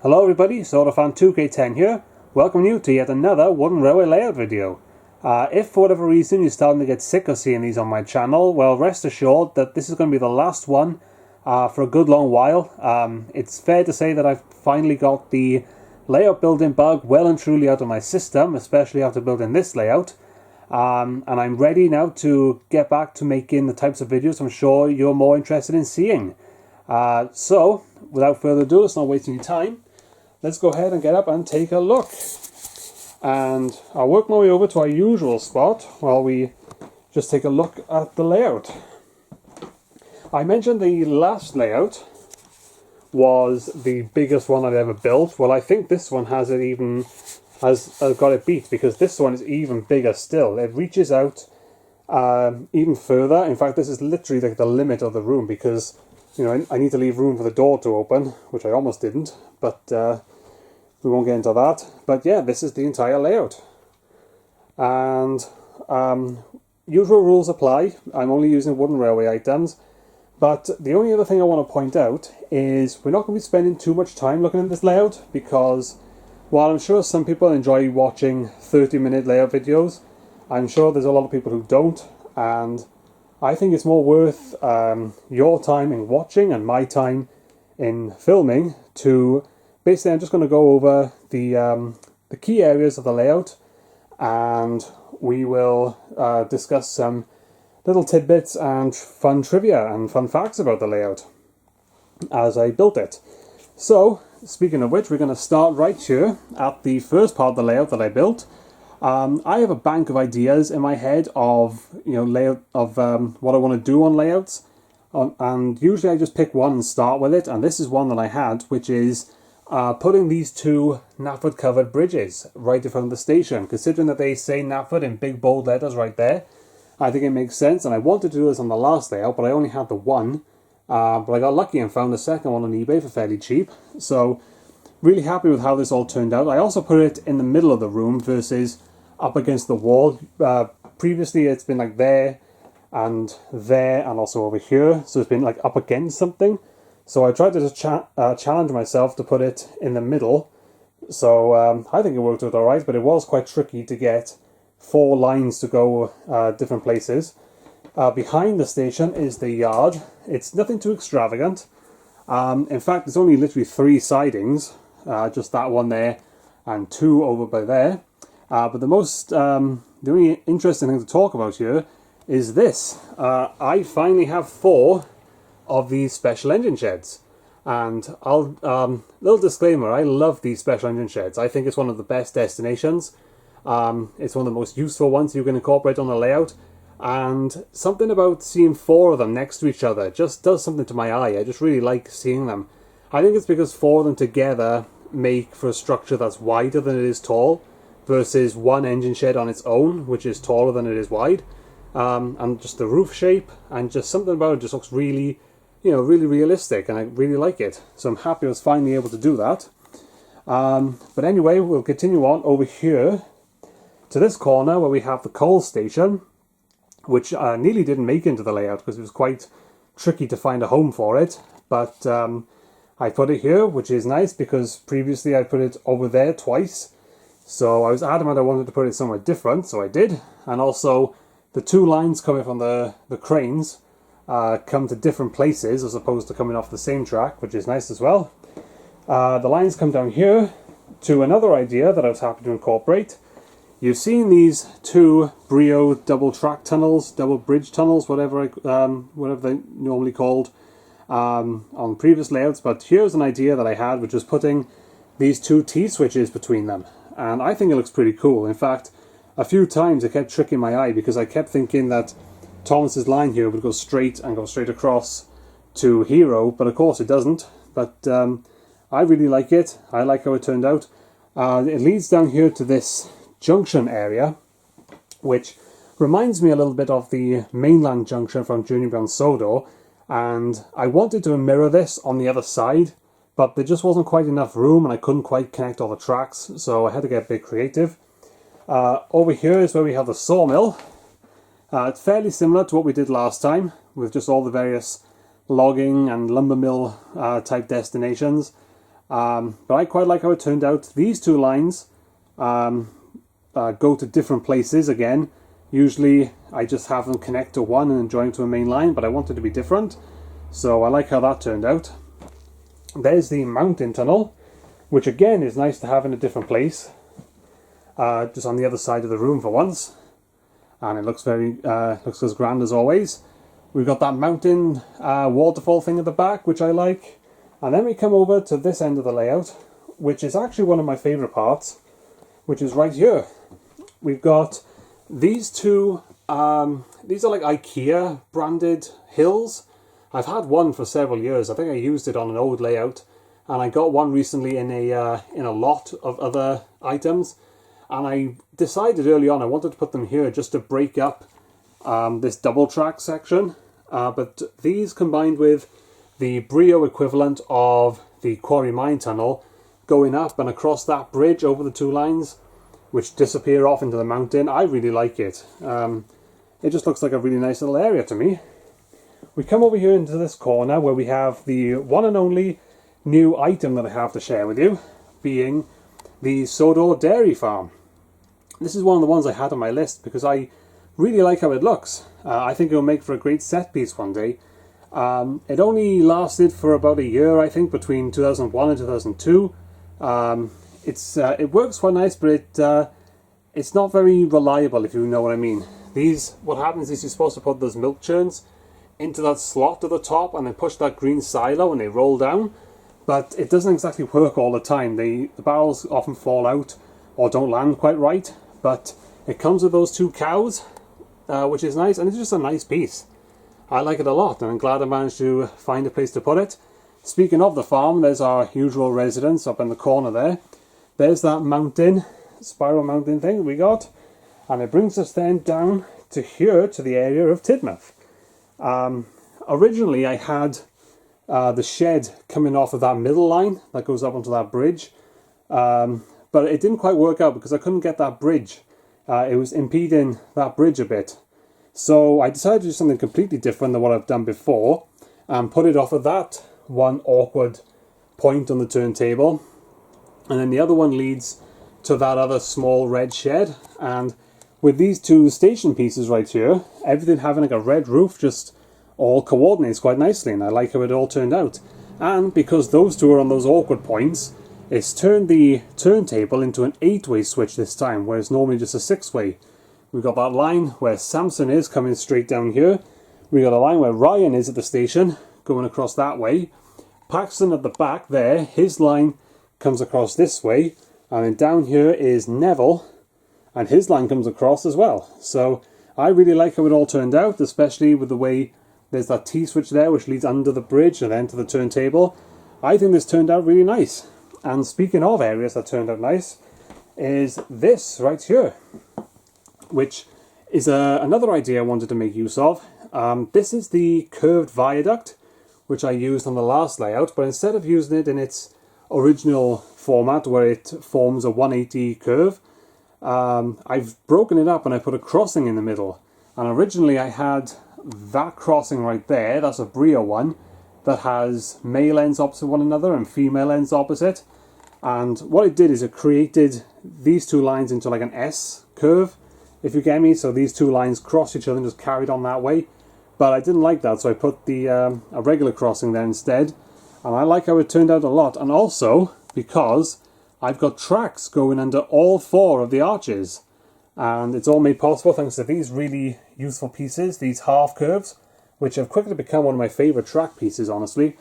Hello everybody, SorterFan2K10 here, welcoming you to yet another wooden railway layout video. If for whatever reason you're starting to get sick of seeing these on my channel, well rest assured that this is going to be the last one for a good long while. It's fair to say that I've finally got the layout building bug well and truly out of my system, especially after building this layout. And I'm ready now to get back to making the types of videos I'm sure you're more interested in seeing. So, without further ado, let's not waste any time. Let's go ahead and get up and take a look. And I'll work my way over to our usual spot while we just take a look at the layout. I mentioned the last layout was the biggest one I'd ever built. Well, I think this one has got it beat, because this one is even bigger still. It reaches out even further. In fact, this is literally like the limit of the room, because I need to leave room for the door to open, which I almost didn't, but we won't get into that. But yeah, this is the entire layout. And usual rules apply. I'm only using wooden railway items. But the only other thing I want to point out is we're not going to be spending too much time looking at this layout, because while I'm sure some people enjoy watching 30-minute layout videos, I'm sure there's a lot of people who don't, and I think it's more worth your time in watching and my time in filming to basically, I'm just going to go over the key areas of the layout, and we will discuss some little tidbits and fun trivia and fun facts about the layout as I built it. So, speaking of which, we're going to start right here at the first part of the layout that I built. I have a bank of ideas in my head of layout of what I want to do on layouts, and usually I just pick one and start with it. And this is one that I had, which is putting these two Knapford covered bridges right in front of the station. Considering that they say Knapford in big bold letters right there, I think it makes sense. And I wanted to do this on the last layout, but I only had the one. But I got lucky and found a second one on eBay for fairly cheap. So really happy with how this all turned out. I also put it in the middle of the room versus up against the wall. Previously it's been like there and also over here, so it's been like up against something. So I tried to just challenge myself to put it in the middle. So I think it worked out alright, but it was quite tricky to get 4 lines to go different places. Behind the station is the yard. It's nothing too extravagant. In fact, there's only literally 3 sidings, just that one there and 2 over by there. But the only interesting thing to talk about here is this. I finally have 4 of these special engine sheds. And little disclaimer, I love these special engine sheds. I think it's one of the best destinations. It's one of the most useful ones you can incorporate on a layout. And something about seeing 4 of them next to each other just does something to my eye. I just really like seeing them. I think it's because 4 of them together make for a structure that's wider than it is tall, versus one engine shed on its own, which is taller than it is wide. And just the roof shape and just something about it just looks really, really realistic, and I really like it. So I'm happy I was finally able to do that. But anyway, we'll continue on over here to this corner where we have the coal station, which nearly didn't make into the layout because it was quite tricky to find a home for it. But I put it here, which is nice because previously I put it over there twice. So I was adamant I wanted to put it somewhere different, so I did. And also, the 2 lines coming from the cranes come to different places as opposed to coming off the same track, which is nice as well. The lines come down here to another idea that I was happy to incorporate. You've seen these 2 Brio double track tunnels, double bridge tunnels, whatever they're normally called, on previous layouts. But here's an idea that I had, which was putting these 2 T-switches between them. And I think it looks pretty cool. In fact, a few times it kept tricking my eye because I kept thinking that Thomas's line here would go straight across to Hero, but of course it doesn't. But I really like it. I like how it turned out. It leads down here to this junction area, which reminds me a little bit of the mainland junction from Journey Beyond Sodor. And I wanted to mirror this on the other side, but there just wasn't quite enough room and I couldn't quite connect all the tracks, so I had to get a bit creative. Over here is where we have the sawmill. It's fairly similar to what we did last time, with just all the various logging and lumber mill type destinations. But I quite like how it turned out. These two lines go to different places again. Usually I just have them connect to one and join to a main line, but I want it to be different. So I like how that turned out. There's the mountain tunnel, which again is nice to have in a different place. Just on the other side of the room for once. And it looks looks as grand as always. We've got that mountain waterfall thing at the back, which I like. And then we come over to this end of the layout, which is actually one of my favourite parts, which is right here. We've got these two, these are like IKEA branded hills. I've had one for several years. I think I used it on an old layout, and I got one recently in a lot of other items. And I decided early on I wanted to put them here just to break up this double track section. But these combined with the Brio equivalent of the Quarry mine tunnel going up and across that bridge over the two lines, which disappear off into the mountain, I really like it. It just looks like a really nice little area to me. We come over here into this corner where we have the one and only new item that I have to share with you, being the Sawmill dairy farm. This is one of the ones I had on my list because I really like how it looks. I think it'll make for a great set piece one day. It only lasted for about a year, I think, between 2001 and 2002. It works quite nice, but it's not very reliable, if you know what I mean. What happens is you're supposed to put those milk churns into that slot at the top and then push that green silo and they roll down. But it doesn't exactly work all the time. The barrels often fall out or don't land quite right. But it comes with those two cows, which is nice, and it's just a nice piece. I like it a lot, and I'm glad I managed to find a place to put it. Speaking of the farm, there's our usual residence up in the corner there. There's that mountain, spiral mountain thing we got, and it brings us then down to here, to the area of Tidmouth. Originally I had the shed coming off of that middle line that goes up onto that bridge, but it didn't quite work out because I couldn't get that bridge. It was impeding that bridge a bit. So I decided to do something completely different than what I've done before and put it off of that one awkward point on the turntable. And then the other one leads to that other small red shed. And with these two station pieces right here, everything having like a red roof just all coordinates quite nicely. And I like how it all turned out. And because those two are on those awkward points, it's turned the turntable into an 8-way switch this time, whereas normally just a 6-way. We've got that line where Samson is coming straight down here. We've got a line where Ryan is at the station, going across that way. Paxton at the back there, his line comes across this way. And then down here is Neville, and his line comes across as well. So I really like how it all turned out, especially with the way there's that T-switch there, which leads under the bridge and then to the turntable. I think this turned out really nice. And speaking of areas that turned out nice, is this right here, which is another idea I wanted to make use of. This is the curved viaduct, which I used on the last layout, but instead of using it in its original format, where it forms a 180 curve, I've broken it up and I put a crossing in the middle. And originally I had that crossing right there, that's a Brio one, that has male ends opposite one another and female ends opposite. And what it did is it created these two lines into like an S curve, if you get me. So these two lines cross each other and just carried on that way. But I didn't like that, so I put the a regular crossing there instead. And I like how it turned out a lot. And also because I've got tracks going under all 4 of the arches. And it's all made possible thanks to these really useful pieces, these half curves, which have quickly become one of my favourite track pieces, honestly.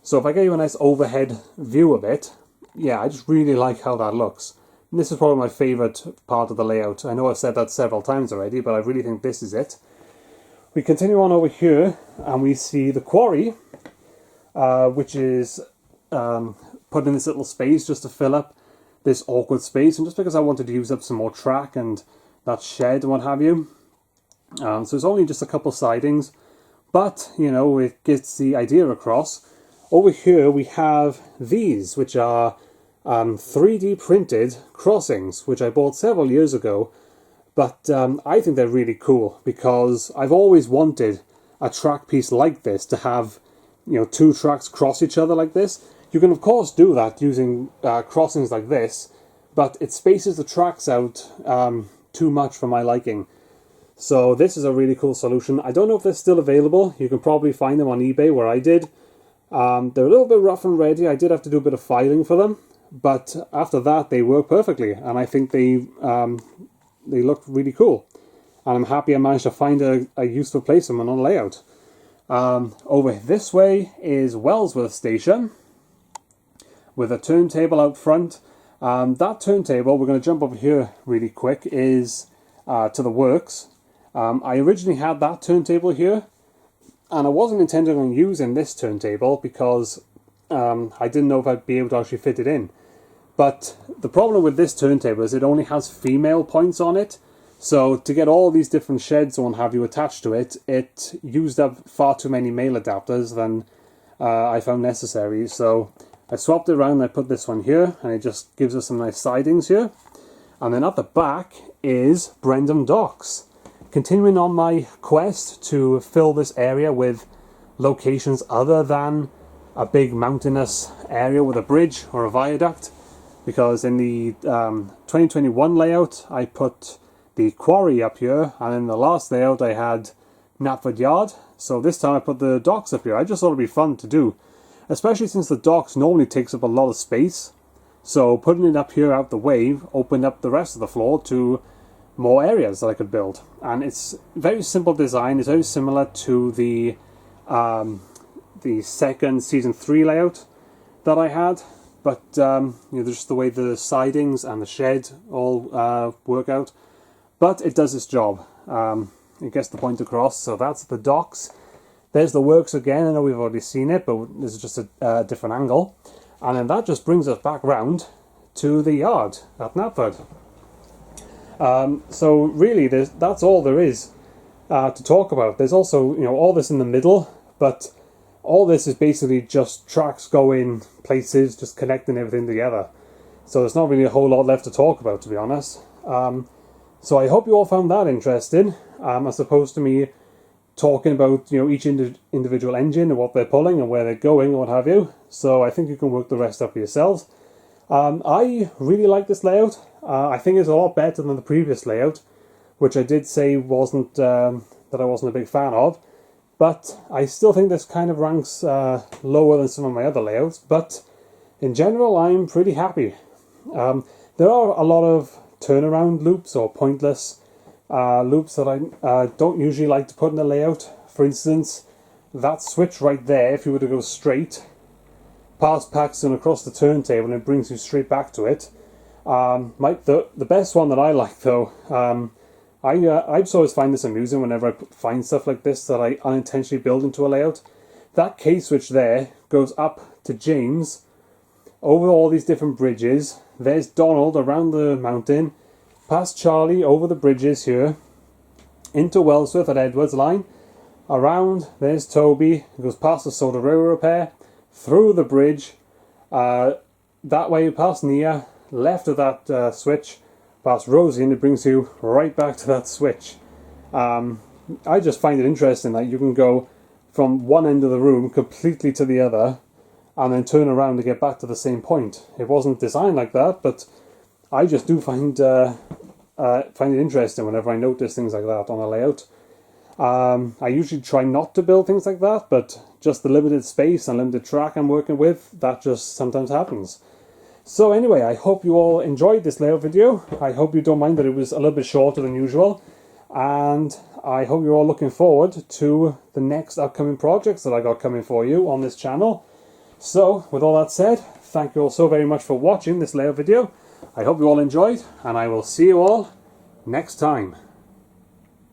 So if I get you a nice overhead view of it, yeah, I just really like how that looks. And this is probably my favourite part of the layout. I know I've said that several times already, but I really think this is it. We continue on over here, and we see the quarry, which is put in this little space just to fill up this awkward space, and just because I wanted to use up some more track and that shed and what have you. So it's only just a couple sidings, but, you know, it gets the idea across. Over here we have these, which are 3D printed crossings, which I bought several years ago, but I think they're really cool because I've always wanted a track piece like this to have, you know, 2 tracks cross each other like this. You can of course do that using crossings like this, but it spaces the tracks out too much for my liking. So this is a really cool solution. I don't know if they're still available. You can probably find them on eBay where I did. They're a little bit rough and ready. I did have to do a bit of filing for them, but after that they work perfectly, and I think they look really cool. And I'm happy I managed to find a useful place for them on layout. Over this way is Wellsworth Station with a turntable out front. That turntable, we're going to jump over here really quick, is to the works. I originally had that turntable here, and I wasn't intending on using this turntable because I didn't know if I'd be able to actually fit it in. But the problem with this turntable is it only has female points on it. So to get all these different sheds and have you attached to it, it used up far too many male adapters than I found necessary. So I swapped it around and I put this one here, and it just gives us some nice sidings here. And then at the back is Brendam Docks. Continuing on my quest to fill this area with locations other than a big mountainous area with a bridge or a viaduct. Because in the 2021 layout I put the Quarry up here, and in the last layout I had Knapford Yard. So this time I put the docks up here. I just thought it'd be fun to do, especially since the docks normally takes up a lot of space. So putting it up here out the way opened up the rest of the floor to more areas that I could build. And it's very simple design. It's very similar to the second season 3 layout that I had, but you know, just the way the sidings and the shed all work out. But it does its job. It gets the point across. So that's the docks. There's the works again. I know we've already seen it, but this is just a different angle. And then that just brings us back round to the yard at Knapford. So really, that's all there is to talk about. There's also, you know, all this in the middle, but all this is basically just tracks going places, just connecting everything together. So there's not really a whole lot left to talk about, to be honest. So I hope you all found that interesting, as opposed to me talking about, you know, each individual engine and what they're pulling and where they're going and what have you. So I think you can work the rest up for yourselves. I really like this layout. I think it's a lot better than the previous layout, which I did say wasn't that I wasn't a big fan of. But I still think this kind of ranks lower than some of my other layouts. But in general, I'm pretty happy. There are a lot of turnaround loops or pointless loops that I don't usually like to put in a layout. For instance, that switch right there, if you were to go straight past Paxton across the turntable and it brings you straight back to it. The best one that I like though, I just always find this amusing whenever I find stuff like this that I unintentionally build into a layout. That K-switch there goes up to James, over all these different bridges. There's Donald around the mountain, past Charlie over the bridges here, into Wellsworth at Edwards Line, around, there's Toby, it goes past the Soda Railway repair, through the bridge, that way past Nia, left of that switch, past Rosie, and it brings you right back to that switch. I just find it interesting that you can go from one end of the room completely to the other and then turn around to get back to the same point. It wasn't designed like that, but I just do find it interesting whenever I notice things like that on a layout. I usually try not to build things like that, but just the limited space and limited track I'm working with, that just sometimes happens. So anyway, I hope you all enjoyed this layout video. I hope you don't mind that it was a little bit shorter than usual. And I hope you're all looking forward to the next upcoming projects that I got coming for you on this channel. So, with all that said, thank you all so very much for watching this layout video. I hope you all enjoyed, and I will see you all next time.